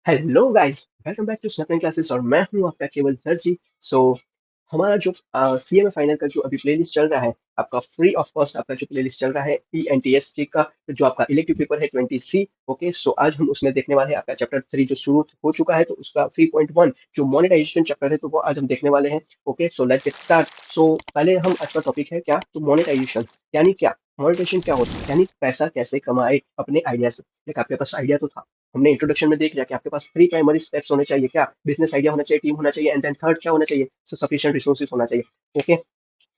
Hello guys, welcome back to snapping classes और मैं हूं आपका केवल दर्जी। सो हमारा जो सीएमए फाइनल का जो अभी प्लेलिस्ट चल रहा है, आपका फ्री ऑफ कॉस्ट आपका जो प्लेलिस्ट चल रहा है ईएनटीएस का, जो आपका इलेक्टिव पेपर है 20 सी। ओके, सो आज हम उसमें देखने वाले हैं आपका चैप्टर 3 जो शुरू हो चुका है, तो उसका 3.1 जो मोनेटाइजेशन चैप्टर है, तो वो आज हम देखने वाले हैं। Okay, so let's get start. So पहले हम आज का टॉपिक है क्या, तो मोनेटाइजेशन यानी क्या। मोनेटाइजेशन क्या होता है, यानी पैसा कैसे कमाए अपने आइडिया से। लाइक आपके पास आइडिया तो था, हमने इंट्रोडक्शन में देख लिया कि आपके पास 3 प्राइमरी स्टेप्स होने चाहिए। क्या, बिजनेस आइडिया होना चाहिए, टीम होना चाहिए, एंड देन थर्ड क्या होना चाहिए, सो सफिशिएंट रिसोर्सेज होना चाहिए। ओके,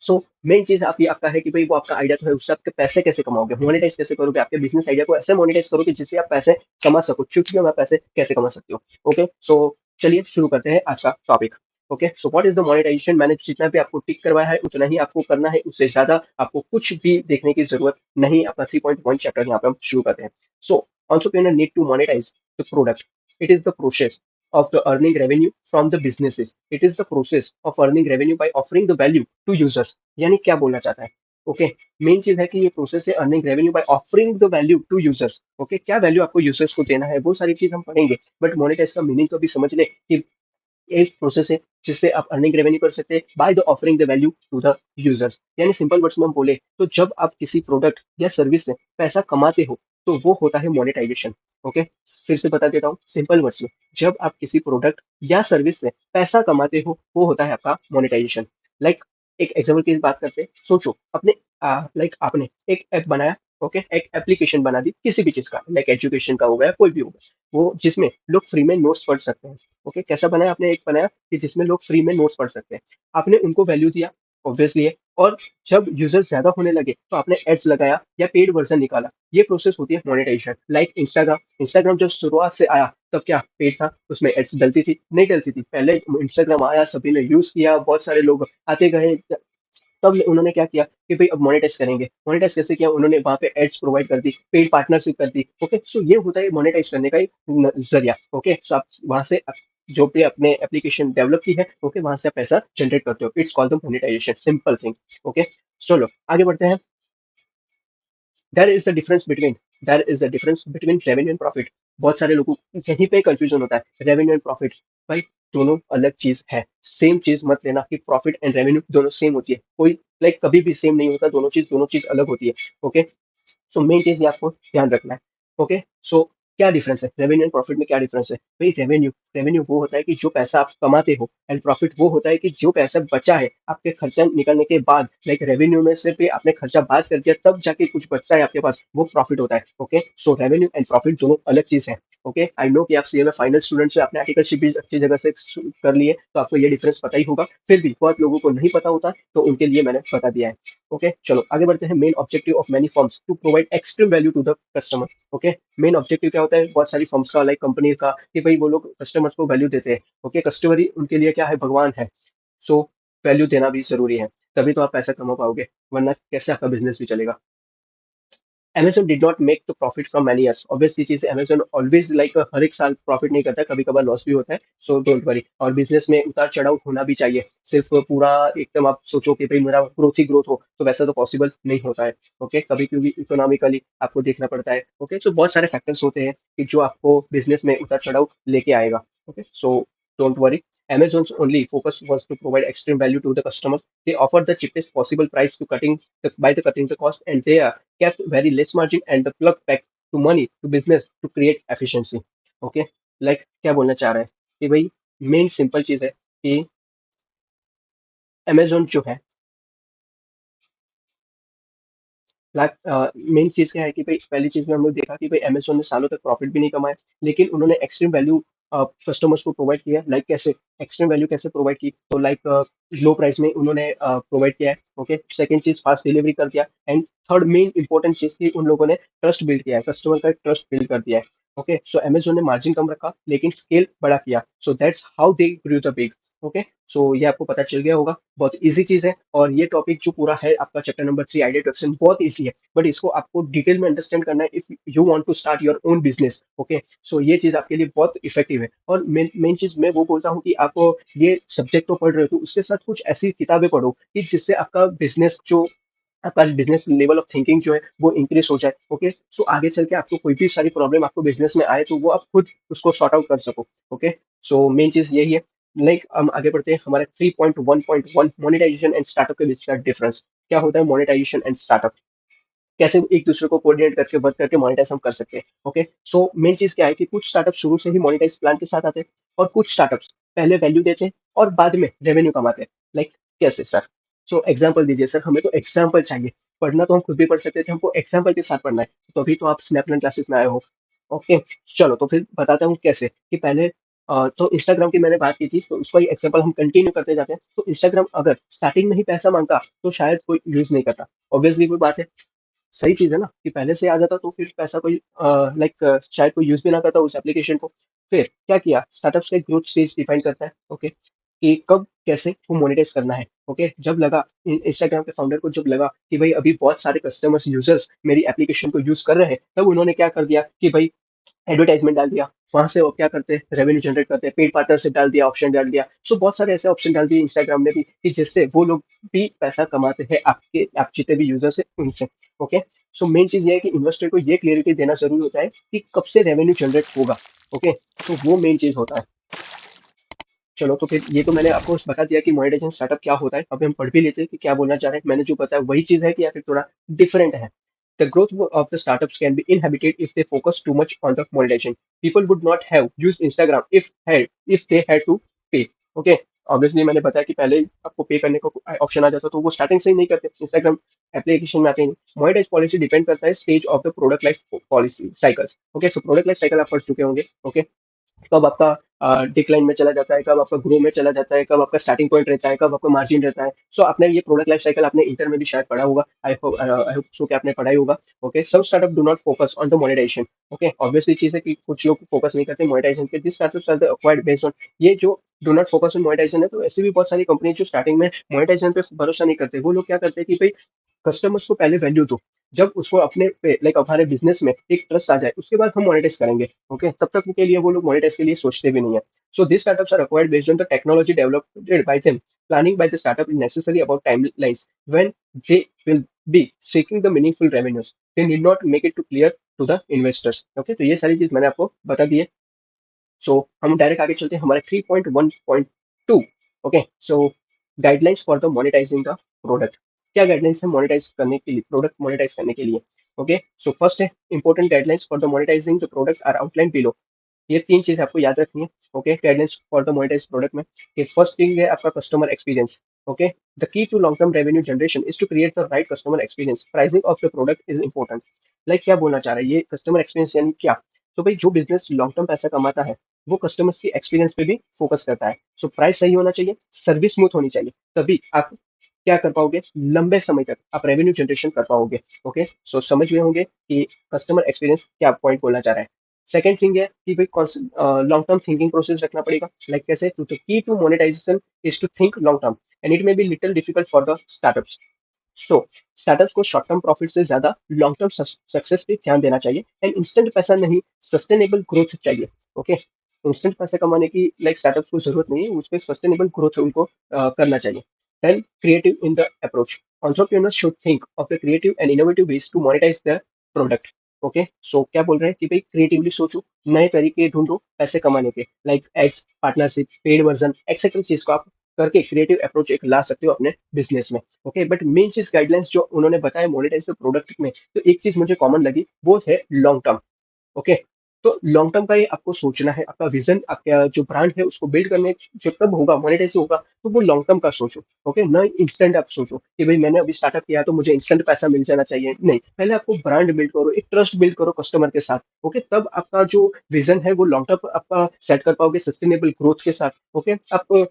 सो मेन चीज आप ये आपका है कि भाई वो आपका आइडिया तो है, उससे आपके पैसे कैसे कमाओगे, मोनेटाइज कैसे करोगे, आपके बिजनेस आइडिया को ऐसे मोनेटाइज करोगे जिससे आप पैसे कमा सको। चुटकियों में पैसे कैसे कमा सकते हो। ओके, सो चलिए शुरू करते हैं आज का topic. Okay, so what is the monetization. मैंने जितना भी आपको टिक करवाया है उतना ही आपको करना है, उससे ज्यादा आपको कुछ भी देखने की जरूरत नहीं। अपना 3.1 चैप्टर यहाँ पे हम शुरू करते हैं। सो entrepreneur need to monetize the product. It is the process of the earning revenue from the businesses. It is the process of earning revenue by offering the value to users. यानी क्या बोलना चाहता है। ओके, मेन चीज है कि ये process है earning revenue by offering the value to users. Okay, क्या वैल्यू आपको यूजर्स को देना है, वो सारी चीज हम पढ़ेंगे। बट मोनेटाइज का मीनिंग तो अभी समझ ले कि एक प्रोसेस है जिससे आप अर्निंग रेवेन्यू कर सकते हैं by the offering the value to the users. यानी सिंपल वर्ड्स में हम बोले तो जब आप किसी प्रोडक्ट या सर्विस से पैसा कमाते हो तो वो होता है मोनेटाइजेशन। ओके, फिर से बता देता हूँ सिंपल वर्ड्स में, जब आप किसी प्रोडक्ट या सर्विस से पैसा कमाते हो वो होता है आपका मोनेटाइजेशन। लाइक एक एग्जाम्पल की बात करते हैं, सोचो अपने लाइक आपने एक ऐप बनाया। ओके, एक एप्लीकेशन बना दी किसी भी चीज का, लाइक एजुकेशन का हो गया, कोई भी हो गया, वो जिसमें लोग फ्री में नोट्स पढ़ सकते हैं। ओके, कैसा बनाया आपने, एक बनाया कि जिसमें लोग फ्री में नोट्स पढ़ सकते हैं। आपने उनको वैल्यू दिया ऑब्वियसली है, और जब यूजर्स ज्यादा होने लगे तो आपने एड्स लगाया या पेड वर्जन निकाला। ये प्रोसेस होती है मोनेटाइजेशन। लाइक इंस्टाग्राम, इंस्टाग्राम जब शुरुआत से आया तब क्या पेड था, उसमें एड्स डलती थी नहीं डलती थी। पहले इंस्टाग्राम आया, सभी ने यूज किया, बहुत सारे लोग आते गए, तब उन्होंने क्या किया कि भाई अब मोनेटाइज करेंगे। मोनेटाइज कैसे किया, उन्होंने वहां पे एड्स प्रोवाइड कर दी, पेड पार्टनरशिप कर दी। ओके, सो ये होता है मोनेटाइज करने का एक जरिया। ओके, सो आप वहां से जो भी अपने एप्लीकेशन डेवलप की है, ओके, वहां से आप पैसा जनरेट करते हो। It's called the monetization, simple thing. Okay, चलो आगे बढ़ते हैं। There is a difference between there is a difference between revenue and profit. बहुत सारे लोगों को यहीं पे कंफ्यूजन होता है, रेवेन्यू एंड प्रॉफिट। भाई दोनों अलग चीज है, सेम चीज मत लेना कि प्रॉफिट एंड रेवेन्यू दोनों सेम होती है। कोई लाइक कभी भी सेम नहीं होता, दोनों चीज अलग होती है। ओके, सो मेन चीज ये आपको ध्यान रखना है। ओके, सो क्या डिफरेंस है रेवेन्यू एंड प्रॉफिट में, क्या डिफरेंस है भाई। रेवेन्यू रेवेन्यू वो होता है कि जो पैसा आप कमाते हो, एंड प्रॉफिट वो होता है कि जो पैसा बचा है आपके खर्चा निकलने के बाद। लाइक रेवेन्यू में से भी आपने खर्चा बात कर दिया, तब जाके कुछ बचता है आपके पास, वो प्रॉफिट होता है। Okay, so revenue and profit दोनों अलग चीज है। ओके, आई नो कि आप सीए में फाइनल स्टूडेंट्स में आपने आर्टिकलशिप भी अच्छी जगह से कर लिए, तो आपको ये डिफरेंस पता ही होगा। फिर भी बहुत लोगों को नहीं पता होता, तो उनके लिए मैंने बता दिया है। ओके, चलो आगे बढ़ते हैं। Main objective of many firms to provide extreme value to the customer. Okay, main objective क्या होता है बहुत सारी फर्म्स का, लाइक कंपनी का, कि भाई वो लोग कस्टमर्स को वैल्यू देते हैं। ओके, कस्टमर ही उनके लिए क्या है, भगवान है। सो वैल्यू देना भी जरूरी है, तभी तो आप पैसा कमा पाओगे, वरना कैसे आपका बिजनेस भी चलेगा। Amazon did not make the profit from many years. Obviously चीज है, Amazon always like हर एक साल प्रॉफिट नहीं करता, कभी कभार लॉस भी होता है। सो डोंट वरी, और बिजनेस में उतार चढ़ाव होना भी चाहिए। सिर्फ पूरा एकदम आप सोचो कि भाई मेरा ग्रोथ ही ग्रोथ हो, तो वैसा तो पॉसिबल नहीं होता है। ओके, कभी क्योंकि इकोनॉमिकली आपको देखना पड़ता है। ओके, तो बहुत सारे फैक्टर्स होते हैं कि जो आपको बिजनेस में उतार चढ़ाव लेके आएगा। Okay, so don't worry. Amazon's only focus was to provide extreme value to the customers. They offered the cheapest possible price to cutting the cost, and they kept very less margin and the plug back to money to business to create efficiency. Okay, like क्या बोलना चाह रहा है कि भाई main simple चीज है कि अमेजोन जो है, लाइक मेन चीज क्या है कि भाई पहली चीज में हम लोग देखा कि भाई अमेजोन ने सालों तक प्रॉफिट भी नहीं कमाया, लेकिन उन्होंने एक्सट्रीम वैल्यू कस्टमर्स को प्रोवाइड किया। लाइक कैसे, एक्सट्रीम वैल्यू कैसे प्रोवाइड की, तो लाइक लो प्राइस में उन्होंने प्रोवाइड किया है। ओके, सेकंड चीज फास्ट डिलीवरी कर दिया, एंड थर्ड मेन इंपॉर्टेंट चीज की उन लोगों ने ट्रस्ट बिल्ड किया है, कस्टमर का ट्रस्ट बिल्ड कर दिया है। ओके, सो अमेजोन ने मार्जिन कम रखा लेकिन स्केल बड़ा किया, so that's how they grew the big. Okay, so ये आपको पता चल गया होगा, बहुत इजी चीज है। और ये टॉपिक जो पूरा है आपका चैप्टर नंबर 3 आइडिया इंट्रोडक्शन, बहुत इजी है, बट इसको आपको डिटेल में अंडरस्टैंड करना है if you want to start your own business. Okay, so ये चीज आपके लिए बहुत इफेक्टिव है। और मेन मेन चीज मैं वो बोलता हूँ कि आप ये सब्जेक्ट तो पढ़ रहे हो, तो उसके साथ कुछ ऐसी किताबें पढ़ो कि जिससे आपका बिजनेस जो आपका बिजनेस लेवल ऑफ थिंकिंग जो है वो इंक्रीज हो जाए। ओके, सो आगे चल के आपको कोई भी सारी प्रॉब्लम आपको बिजनेस में आए तो वो आप खुद उसको सॉर्ट आउट कर सको। ओके, सो मेन चीज यही है। लाइक हम आगे बढ़ते हैं हमारे 3.1.1 मोनेटाइजेशन एंड स्टार्टअप के बीच का डिफरेंस। क्या होता है मोनेटाइजेशन एंड स्टार्टअप, कैसे एक दूसरे को कोऑर्डिनेट करके वर्क करके मोनेटाइज हम कर सकते हैं। ओके, सो मेन चीज क्या है कि कुछ स्टार्टअप शुरू से ही मोनेटाइज प्लान के साथ आते हैं और कुछ स्टार्टअप्स पहले वैल्यू देते हैं और बाद में रेवेन्यू कमाते हैं। लाइक कैसे सर? सो एग्जाम्पल दीजिए सर, हमें तो एग्जाम्पल चाहिए। पढ़ना तो हम खुद भी पढ़ सकते थे, हमको एग्जाम्पल के साथ पढ़ना है। तो अभी तो आप स्नैपलैन क्लासेस में आए हो। ओके, चलो तो फिर बताता हूँ कैसे कि पहले तो इंस्टाग्राम की मैंने बात की थी, तो उसका एग्जाम्पल हम कंटिन्यू करते जाते हैं। तो इंस्टाग्राम अगर स्टार्टिंग में ही पैसा मांगता तो शायद कोई यूज नहीं करता। ऑब्वियसली कोई बात है, सही चीज़ है ना कि पहले से आ जाता तो फिर पैसा कोई लाइक शायद कोई यूज़ भी ना करता उस एप्लीकेशन को। फिर क्या किया, स्टार्टअप्स का एक ग्रोथ स्टेज डिफाइन करता है। ओके, कि कब कैसे वो मोनेटाइज करना है। ओके, जब लगा इंस्टाग्राम के फाउंडर को, जब लगा कि भाई अभी बहुत सारे कस्टमर्स यूजर्स मेरी एप्लीकेशन को यूज कर रहे हैं, तब उन्होंने क्या कर दिया कि भाई एडवर्टाइजमेंट डाल दिया। वहां से वो क्या करते हैं, रेवेन्यू जनरेट करते हैं, पेड पार्टनरशिप डाल दिया, ऑप्शन डाल दिया। सो बहुत सारे ऐसे ऑप्शन डाल दिए इंस्टाग्राम ने भी कि जिससे वो लोग भी पैसा कमाते हैं आपके, आप जितने भी यूजर्स है उनसे। ओके, सो मेन चीज ये है कि इन्वेस्टर को ये क्लियरिटी देना जरूरी होता है कि कब से रेवेन्यू जनरेट होगा। ओके, तो वो मेन चीज होता है। चलो तो फिर ये तो मैंने आपको बता दिया कि मोनेटाइजेशन स्टार्टअप क्या होता है। अभी हम पढ़ भी लेते हैं कि क्या बोलना चाह रहे हैं। मैंने जो बताया वही चीज है कि या फिर थोड़ा डिफरेंट है। The growth of the startups can be inhibited if they focus too much on the monetization. People would not have used Instagram if they had to pay. Okay, obviously मैंने बताया कि पहले आपको पे करने का ऑप्शन आ जाता तो वो स्टार्टिंग से ही नहीं करते। इंस्टाग्राम एप्लीकेशन में आते हैं। मोनेटाइज पॉलिसी डिपेंड करता है stage of the product life policy cycles. Okay, so product life cycle आप पढ़ चुके होंगे। ओके, कब आपका डिक्लाइन में चला जाता है, कब आपका ग्रो में चला जाता है, कब आपका स्टार्टिंग पॉइंट रहता है, कब आपका मार्जिन रहता है। सो आपने ये प्रोडक्ट लाइफ साइकिल आपने इंटर में भी शायद पढ़ा होगा। आई होप सो कि आपने पढ़ा ही होगा। Okay, some startup do not focus on the monetization. Okay, obviously चीज है कि कुछ लोग फोकस नहीं करते मोनेटाइजेशन पे। This startups are the acquired based on, ये जो do not focus on monetization है, तो ऐसी भी बहुत सारी कंपनी जो स्टार्टिंग में मोनेटाइजेशन पे भरोसा नहीं करते। वो लोग क्या करते हैं कि भाई कस्टमर्स को पहले वैल्यू दो, जब उसको अपने पे लाइक हमारे बिजनेस में एक ट्रस्ट आ जाए उसके बाद हम मोनेटाइज करेंगे। ओके, तब तक के लिए वो लोग मोनेटाइज के लिए सोचते भी नहीं है। So this startups are acquired based on the technology developed by them. Planning by the startup is necessary about timelines when they will be seeking the meaningful revenues. They need not make it too clear to the investors. Okay, तो ये सारी चीज मैंने आपको बता दी है। सो हम direct आगे चलते हैं हमारे 3.1.2। Okay, so guidelines for the monetizing the product. क्या गाइडलाइंस है मोनेटाइज करने के लिए, प्रोडक्ट मोनेटाइज करने के लिए। ओके, सो फर्स्ट है important guidelines for the monetizing the product are outline below. ये तीन चीजें आपको याद रखनी है। Okay, guidelines for the monetize product में ये फर्स्ट थिंग है आपका customer experience. Okay, the key to long term revenue generation is to create the right customer experience. Pricing of the product is important. Like क्या बोलना चाह रहा है ये कस्टमर एक्सपीरियंस यानी क्या? तो भाई जो बिजनेस लॉन्ग टर्म पैसा कमाता है वो कस्टमर्स की एक्सपीरियंस पे भी फोकस करता है। सो प्राइस सही होना चाहिए, सर्विस स्मूथ होनी चाहिए, तभी आप क्या कर पाओगे, लंबे समय तक आप रेवेन्यू जनरेशन कर पाओगे। ओके, सो समझ गए होंगे कि कस्टमर एक्सपीरियंस क्या पॉइंट बोलना चाह रहा है। सेकंड थिंग है कि भाई लॉन्ग टर्म थिंकिंग प्रोसेस रखना पड़ेगा। लाइक कैसे, to the key to monetization is to think long term and it may be little difficult for the startups. So startups को शॉर्ट टर्म प्रॉफिट से ज्यादा long term success पे ध्यान देना चाहिए। एंड इंस्टेंट पैसा नहीं, सस्टेनेबल ग्रोथ चाहिए। ओके, इंस्टेंट पैसा कमाने की लाइक स्टार्टअप्स को जरूरत नहीं है, उस पर सस्टेनेबल ग्रोथ उनको करना चाहिए। Then creative in the approach, entrepreneurs should think of a creative and innovative ways to monetize their product. Okay, so क्या बोल रहे हैं कि भाई क्रिएटिवली सोचो, नए तरीके ढूंढो पैसे कमाने के, like ads, partnership, paid version etcetera चीज को आप करके क्रिएटिव अप्रोच एक ला सकते हो अपने बिजनेस में। ओके, बट मेन चीज गाइडलाइंस जो उन्होंने बताया मोनेटाइज द प्रोडक्ट में, तो एक चीज मुझे कॉमन लगी, वो है लॉन्ग टर्म। ओके, तो लॉन्ग टर्म का ये आपको सोचना है, आपका विजन, आपका जो ब्रांड है उसको बिल्ड करने जो कब होगा मोनेटाइज होगा, तो वो लॉन्ग टर्म का सोचो। ओके, ना इंस्टेंट आप सोचो कि भाई मैंने अभी स्टार्टअप किया तो मुझे इंस्टेंट पैसा मिल जाना चाहिए, नहीं, पहले आपको ब्रांड बिल्ड करो, एक ट्रस्ट बिल्ड करो कस्टमर के साथ। ओके, तब आपका जो विजन है वो लॉन्ग टर्म आपका सेट कर पाओगे सस्टेनेबल ग्रोथ के साथ। ओके, आप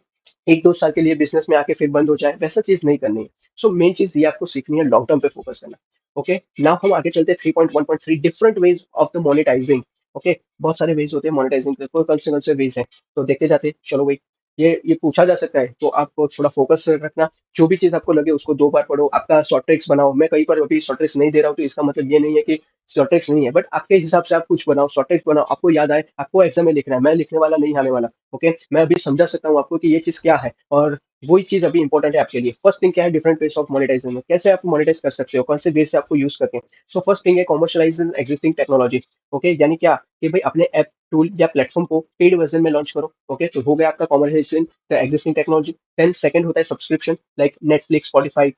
एक दो साल के लिए बिजनेस में आके फिर बंद हो जाए वैसा चीज नहीं करनी है। सो मेन चीज ये आपको सीखनी है, लॉन्ग टर्म पे फोकस करना। ओके, नाउ हम आगे चलते हैं 3.1.3 different ways of the monetising. Okay, बहुत सारे वेज होते हैं मोनेटाइजिंग के, कोई कौन से वेज है तो देखते जाते हैं। चलो भाई, ये पूछा जा सकता है तो आप थोड़ा फोकस रखना। जो भी चीज आपको लगे उसको दो बार पढ़ो, आपका शॉर्ट ट्रिक्स बनाओ। मैं कहीं पर अभी शॉर्ट ट्रिक्स नहीं दे रहा हूँ तो इसका मतलब ये नहीं है कि शॉर्ट टेक्स्ट नहीं है, बट आपके हिसाब से आप कुछ बनाओ, शॉर्ट टेक्स्ट बनाओ, आपको याद आए, आपको एग्जाम में लिखना है, मैं लिखने वाला नहीं आने वाला। ओके, मैं अभी समझा सकता हूँ आपको कि ये चीज क्या है, और वही चीज अभी इंपॉर्टेंट है आपके लिए। फर्स्ट थिंग क्या है, डिफरेंट वेज ऑफ मोनेटाइजेशन में कैसे आप मोनेटाइज कर सकते हो, कौन से बेस से आपको यूज करते हैं। सो फर्स्ट थिंग है कॉमर्शलाइजेशन एग्जिस्टिंग टेक्नोलॉजी। ओके, यानी क्या कि भाई अपने ऐप, टूल या प्लेटफॉर्म को पेड वर्जन में लॉन्च करो। ओके, तो हो गया आपका commercialization existing technology. Then second होता है subscription, like Netflix, Spotify.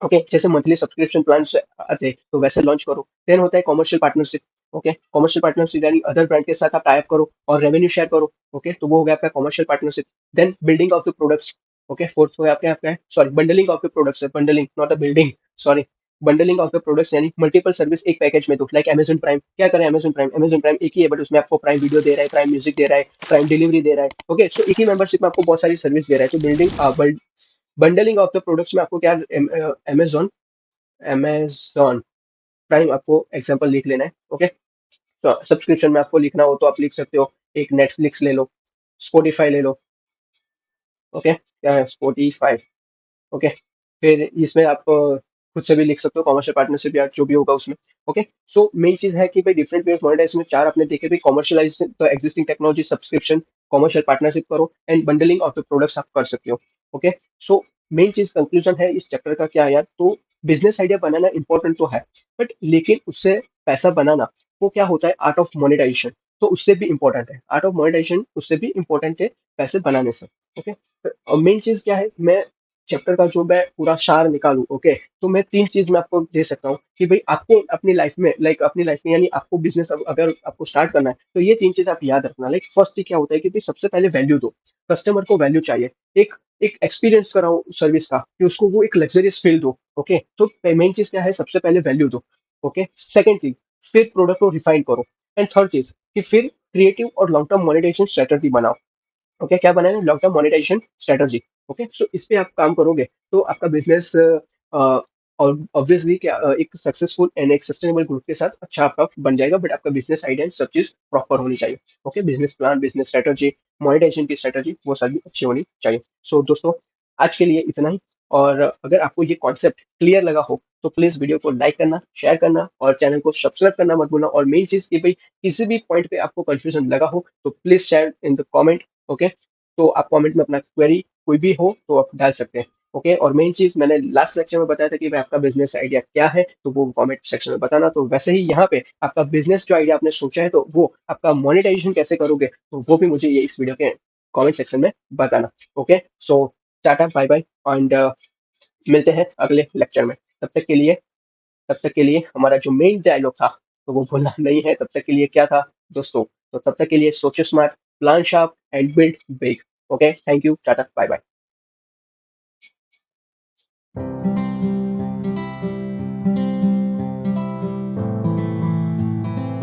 Okay, जैसे मंथली सब्सक्रिप्शन प्लान आते हैं तो वैसे लॉन्च करो। देन होता है commercial partnership. Okay, commercial partnership यानी अदर ब्रांड के साथ आप टाइप करो और रेवेन्यू शेयर करो। ओके, तो वो हो गया आपका commercial partnership. Then building of the products. Okay, fourth हो गया आपका आपका sorry bundling of the products है, bundling not a building, sorry. Bundling of the products यानी मल्टीपल सर्विस एक पैकेज में दो, लाइक अमेजन प्राइम। क्या करें, अमेजन प्राइम एक ही है, बट उसमें आपको प्राइम वीडियो दे रहा है, प्राइम म्यूजिक दे रहा है, प्राइम डिलीवरी दे रहा है। ओके, सो एक ही मेंबरशिप में आपको बहुत सारी सर्विस दे रहा है। तो building bundling of the products में आपको क्या, अमेजोन अमेजॉन प्राइम आपको एग्जाम्पल लिख लेना है। ओके, तो सब्सक्रिप्शन में आपको लिखना हो तो आप लिख सकते हो, एक नेटफ्लिक्स ले लो, स्पॉटिफाई ले लो। ओके, क्या है स्पॉटिफाई। ओके, फिर इसमें आप खुद से भी लिख सकते हो, कॉमर्शियल पार्टनरशिप या जो भी होगा उसमें। ओके, सो मेन चीज है कि भाई डिफरेंट वे ऑफ मोनेटाइजेशन में चार आपने देखे, भाई कॉमर्शियलाइजेशन तो existing technology, subscription, commercial partnership करो, and bundling of the products आप कर सकते हो। ओके, सो मेन चीज कंक्लूजन है इस चैप्टर का क्या है यार, तो बिजनेस आइडिया बनाना इंपॉर्टेंट तो है, बट लेकिन उससे पैसा बनाना वो क्या होता है, आर्ट ऑफ मोनेटाइजेशन। तो उससे भी इंपॉर्टेंट है आर्ट ऑफ मोनेटाइजेशन, उससे भी इंपॉर्टेंट है पैसे बनाने से। ओके, और मेन चीज क्या है, मैं चैप्टर का जो मैं पूरा सार निकालूं, ओके, तो मैं तीन चीज मैं आपको दे सकता हूँ कि भाई आपको अपनी लाइफ में, लाइक अपनी लाइफ में यानी आपको बिजनेस अगर आपको स्टार्ट करना है तो ये तीन चीज आप याद रखना। लाइक फर्स्ट चीज क्या होता है कि भाई सबसे पहले वैल्यू दो, कस्टमर को वैल्यू चाहिए। एक एक एक्सपीरियंस कराओ सर्विस का, कि उसको वो एक लग्जरियस फील दो। ओके, तो मेन चीज क्या है, सबसे पहले वैल्यू दो। ओके, सेकंड चीज, फिर प्रोडक्ट को रिफाइन करो। एंड थर्ड चीज कि फिर क्रिएटिव और लॉन्ग टर्म मोनेटाइजेशन स्ट्रेटजी बनाओ। ओके, क्या बनाना है, long term monetisation strategy. Okay, so इस पे आप काम करोगे तो आपका बिजनेस और ऑब्वियसली क्या एक सक्सेसफुल एंड एक सस्टेनेबल ग्रोथ के साथ अच्छा आपका बन जाएगा, बट आपका बिजनेस आइडिया सब चीज प्रॉपर होनी चाहिए। Okay, business plan, business strategy, monetization की स्ट्रेटजी, वो सारी अच्छी होनी चाहिए। सो दोस्तों, आज के लिए इतना ही। और अगर आपको ये कॉन्सेप्ट क्लियर लगा हो तो प्लीज वीडियो को लाइक करना, शेयर करना और चैनल को सब्सक्राइब करना मत भूलना। और मेन चीज कि भाई किसी भी पॉइंट पे आपको कंफ्यूजन लगा हो तो please share in the comment. Okay, तो आप कमेंट में अपना क्वेरी कोई भी हो तो आप डाल सकते हैं। ओके, और मेन चीज मैंने लास्ट लेक्चर में बताया था कि भाई आपका बिजनेस आइडिया क्या है, तो वो कमेंट सेक्शन में बताना। तो वैसे ही यहाँ पे आपका बिजनेस जो आइडिया आपने सोचा है तो वो आपका मोनेटाइजेशन कैसे करोगे, तो वो भी मुझे ये इस वीडियो के कमेंट सेक्शन में बताना। Okay, so ta-ta bye bye, and मिलते हैं अगले लेक्चर में। तब तक के लिए हमारा जो मेन डायलॉग था तो वो भूलना नहीं है। तब तक के लिए क्या था दोस्तों, तो तब तक के लिए सोचो smart, plan sharp and build big. Okay, thank you, ta-ta bye bye.